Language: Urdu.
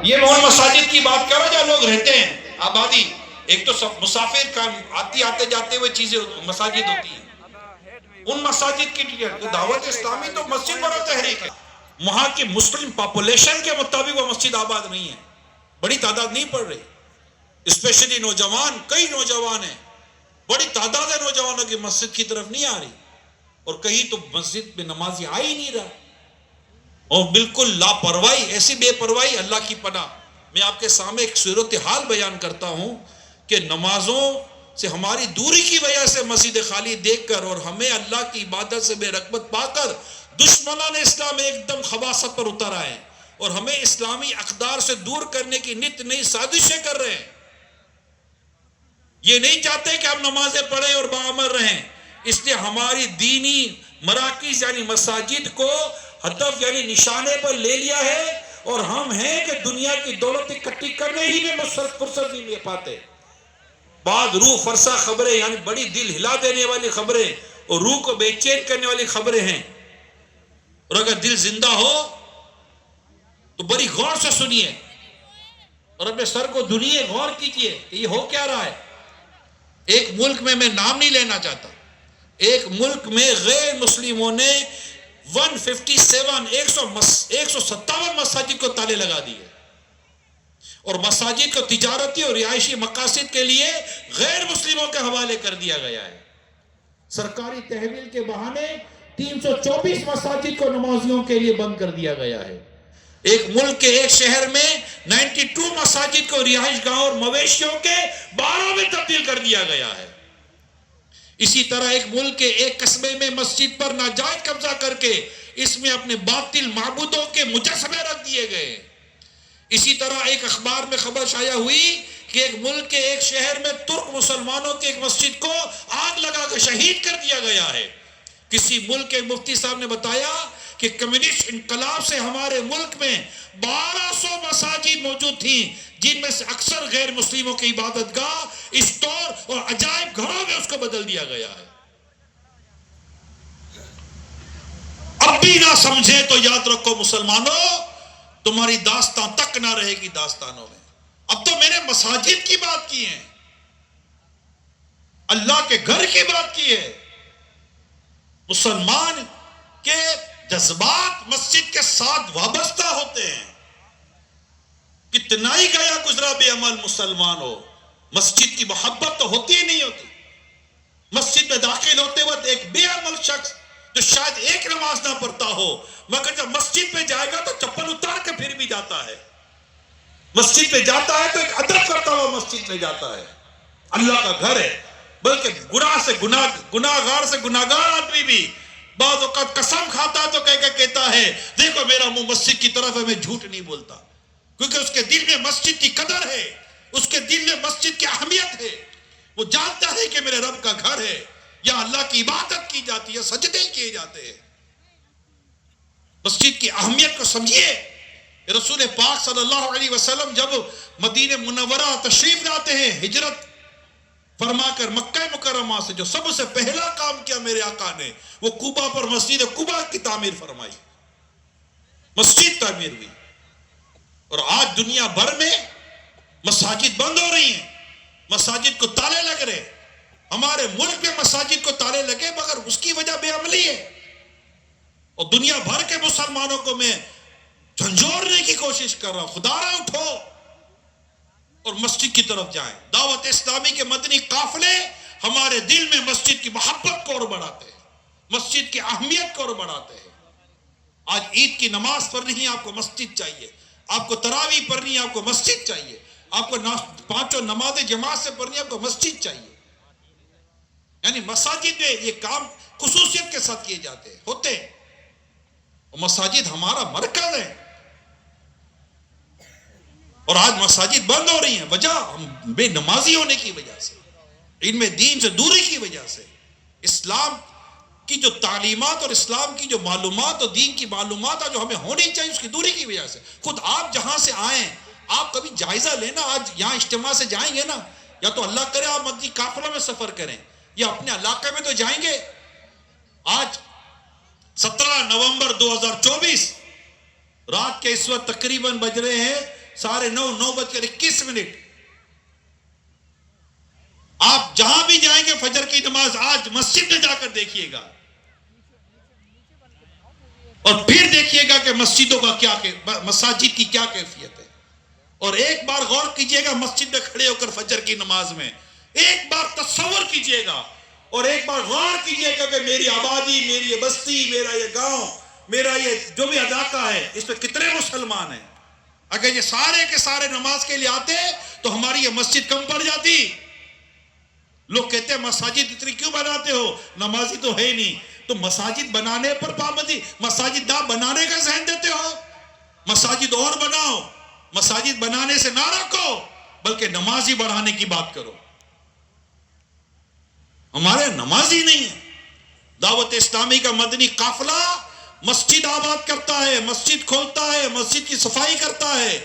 یہ وہ مساجد کی بات کرو جہاں لوگ رہتے ہیں آبادی. ایک تو مسافر کا آتے جاتے ہوئے چیزیں مساجد ہوتی ہیں. ان مساجد کی دعوت اسلامی تو مسجد بڑا تحریک ہے. وہاں کی مسلم پاپولیشن کے مطابق وہ مسجد آباد نہیں ہے. بڑی تعداد نہیں پڑ رہی. اسپیشلی نوجوان، کئی نوجوان ہیں، بڑی تعداد ہے نوجوانوں کی مسجد کی طرف نہیں آ رہی. اور کہیں تو مسجد میں نمازی آ ہی نہیں رہا. اور بالکل لاپرواہی، ایسی بے پرواہی، اللہ کی پناہ. میں آپ کے سامنے ایک صورتحال بیان کرتا ہوں کہ نمازوں سے ہماری دوری کی وجہ سے مسجد خالی دیکھ کر اور ہمیں اللہ کی عبادت سے بے رغبت پا کر دشمنان اسلام ایک دم خباثت پر اتر آئے اور ہمیں اسلامی اقدار سے دور کرنے کی نت نئی سازشیں کر رہے ہیں. یہ نہیں چاہتے کہ ہم نمازیں پڑھیں اور باعمل رہیں. اس لیے ہماری دینی مراکز یعنی مساجد کو ہدف یعنی نشانے پر لے لیا ہے اور ہم ہیں کہ دنیا کی دولت اکٹھی کرنے ہی میں فرصت نہیں لے پاتے. بعد روح فرسا خبریں یعنی بڑی دل ہلا دینے والی خبریں اور روح کو بے چین کرنے والی خبریں ہیں. اور اگر دل زندہ ہو تو بڑی غور سے سنیے اور اپنے سر کو دھنیے، غور کیجئے کہ یہ ہو کیا رہا ہے. ایک ملک میں نام نہیں لینا چاہتا، ایک ملک میں غیر مسلموں نے 157 مساجد کو تالے لگا دیے اور مساجد کو تجارتی اور رہائشی مقاصد کے لیے غیر مسلموں کے حوالے کر دیا گیا ہے. سرکاری تحویل کے بہانے 324 مساجد کو نمازیوں کے لیے بند کر دیا گیا ہے. ایک ملک کے ایک شہر میں 92 مساجد کو رہائش گاہ اور مویشیوں کے باڑوں میں تبدیل کر دیا گیا ہے. اسی طرح ایک ملک کے ایک قصبے میں مسجد پر ناجائز قبضہ کر کے اس میں اپنے باطل معبودوں کے مجسمے رکھ دیے گئے. اسی طرح ایک اخبار میں خبر شائع ہوئی کہ ایک ملک کے ایک شہر میں ترک مسلمانوں کے ایک مسجد کو آگ لگا کر شہید کر دیا گیا ہے. کسی ملک کے مفتی صاحب نے بتایا کہ کمیونسٹ انقلاب سے ہمارے ملک میں 1200 مساجد موجود تھیں جن میں سے اکثر غیر مسلموں کی عبادت گاہ، اسٹور اور عجائب گھروں میں اس کو بدل دیا گیا ہے. اب بھی نہ سمجھے تو یاد رکھو مسلمانوں، تمہاری داستان تک نہ رہے گی داستانوں میں. اب تو میں نے مساجد کی بات کی ہے، اللہ کے گھر کی بات کی ہے. مسلمان کے جذبات مسجد کے ساتھ وابستہ ہوتے ہیں. کتنا ہی گیا گزرا بے عمل مسلمان ہو، مسجد کی محبت تو ہوتی ہی نہیں ہوتی. مسجد میں داخل ہوتے وقت ایک بے عمل شخص جو شاید ایک نماز نہ پڑھتا ہو مگر جب مسجد میں جائے گا تو چپل اتار کے پھر بھی جاتا ہے. مسجد میں جاتا ہے تو ایک ادب کرتا ہوا مسجد میں جاتا ہے. اللہ کا گھر ہے، بلکہ گناہگار سے گناہگار آدمی بھی بعض اوقات قسم کھاتا تو کہتا ہے دیکھو میرا منہ مسجد کی طرف ہے، میں جھوٹ نہیں بولتا. کیونکہ اس کے دل میں مسجد کی قدر ہے، اس کے دل میں مسجد کی اہمیت ہے. وہ جانتا ہے کہ میرے رب کا گھر ہے، یہاں اللہ کی عبادت کی جاتی ہے، سجدے کیے جاتے ہیں. مسجد کی اہمیت کو سمجھیے. رسول پاک صلی اللہ علیہ وسلم جب مدینہ منورہ تشریف لاتے ہیں ہجرت فرما کر مکہ مکرمہ سے، جو سب سے پہلا کام کیا میرے آقا نے وہ قباء پر مسجد قباء کی تعمیر فرمائی. مسجد تعمیر ہوئی اور آج دنیا بھر میں مساجد بند ہو رہی ہیں، مساجد کو تالے لگ رہے. ہمارے ملک میں مساجد کو تالے لگے مگر اس کی وجہ بے عملی ہے. اور دنیا بھر کے مسلمانوں کو میں جھنجھوڑنے کی کوشش کر رہا ہوں، خدا را اٹھو اور مسجد کی طرف جائیں. دعوت اسلامی کے مدنی قافلے ہمارے دل میں مسجد کی محبت کو اور بڑھاتے ہیں، مسجد کی اہمیت کو اور بڑھاتے ہیں. آج عید کی نماز پڑھنی ہے، آپ کو مسجد چاہیے. آپ کو تراویح پڑھنی ہے، آپ کو مسجد چاہیے. آپ کو پانچوں نمازیں جماعت سے پڑھنی ہے، آپ کو مسجد چاہیے. یعنی مساجد میں یہ کام خصوصیت کے ساتھ کیے جاتے ہیں، ہوتے ہیں. اور مساجد ہمارا مرکز ہے اور آج مساجد بند ہو رہی ہیں. وجہ ہم بے نمازی ہونے کی وجہ سے، ان میں دین سے دوری کی وجہ سے، اسلام کی جو تعلیمات اور اسلام کی جو معلومات اور دین کی معلومات جو ہمیں ہونی چاہیے اس کی دوری کی وجہ سے. خود آپ جہاں سے آئیں آپ کبھی جائزہ لینا. آج یہاں اجتماع سے جائیں گے نا، یا تو اللہ کرے آپ مدنی قافلوں میں سفر کریں یا اپنے علاقے میں تو جائیں گے. آج 17 نومبر 2024 رات کے اس وقت تقریباً بج رہے ہیں 9:21 آپ جہاں بھی جائیں گے فجر کی نماز آج مسجد میں جا کر دیکھیے گا، اور پھر دیکھیے گا کہ مسجدوں کا کیا، مساجد کی کیا کیفیت ہے۔ اور ایک بار غور کیجئے گا مسجد میں کھڑے ہو کر فجر کی نماز میں، ایک بار تصور کیجئے گا اور ایک بار غور کیجئے گا کہ میری آبادی، میری یہ بستی، میرا یہ گاؤں، میرا یہ جو بھی علاقہ ہے، اس میں کتنے مسلمان ہیں۔ اگر یہ سارے کے سارے نماز کے لیے آتے تو ہماری یہ مسجد کم پڑ جاتی۔ لوگ کہتے ہیں مساجد اتنی کیوں بناتے ہو، نمازی تو ہے نہیں، تو مساجد بنانے پر پابندی، مساجد نہ بنانے کا ذہن دیتے ہو۔ مساجد اور بناؤ، مساجد بنانے سے نہ رکھو، بلکہ نمازی بڑھانے کی بات کرو۔ ہمارے نمازی نہیں ہے۔ دعوت اسلامی کا مدنی قافلہ مسجد آباد کرتا ہے، مسجد کھولتا ہے، مسجد کی صفائی کرتا ہے۔